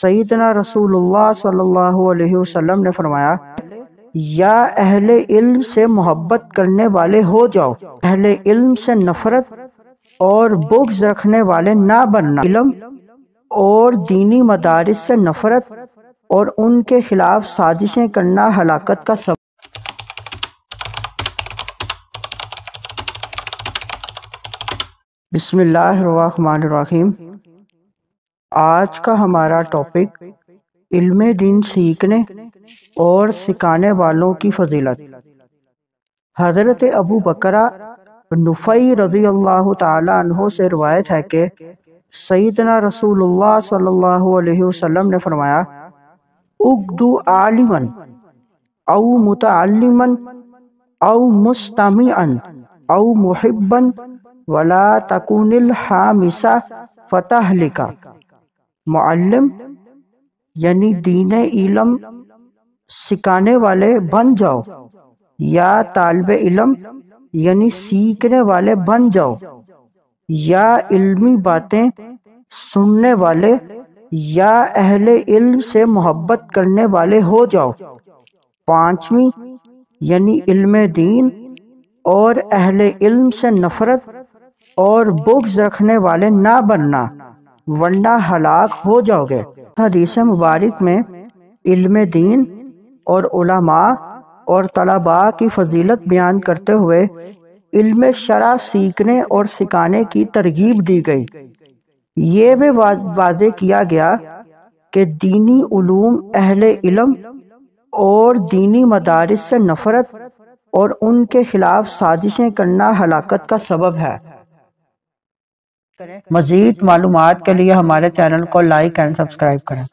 سیدنا رسول اللہ صلی اللہ علیہ وسلم نے فرمایا، یا اہل علم سے محبت کرنے والے ہو جاؤ، اہل علم سے نفرت اور بغض رکھنے والے نہ بننا۔ علم اور دینی مدارس سے نفرت اور ان کے خلاف سازشیں کرنا ہلاکت کا سبب۔ بسم اللہ الرحمن الرحیم۔ آج کا ہمارا ٹاپک علم دین سیکھنے اور سکھانے والوں کی فضیلت۔ حضرت ابو بکرہ نفیع رضی اللہ تعالی عنہ سے روایت ہے کہ سیدنا رسول اللہ صلی اللہ علیہ وسلم نے فرمایا، اغدو عالما او متعلما او مستمعا او محبا ولا تکون الحامسہ فتہلک۔ معلم یعنی دین علم سکھانے والے بن جاؤ، یا طالب علم یعنی سیکھنے والے بن جاؤ، یا علمی باتیں سننے والے یا اہل علم سے محبت کرنے والے ہو جاؤ۔ پانچویں یعنی علم دین اور اہل علم سے نفرت اور بغض رکھنے والے نہ بننا، ورنہ ہلاک ہو جاؤ گے۔ حدیث مبارک میں علم دین اور علماء اور طلباء کی فضیلت بیان کرتے ہوئے علم شرع سیکھنے اور سکھانے کی ترغیب دی گئی۔ یہ بھی واضح کیا گیا کہ دینی علوم، اہل علم اور دینی مدارس سے نفرت اور ان کے خلاف سازشیں کرنا ہلاکت کا سبب ہے۔ مزید معلومات کے لیے ہمارے چینل کو لائک اینڈ سبسکرائب کریں۔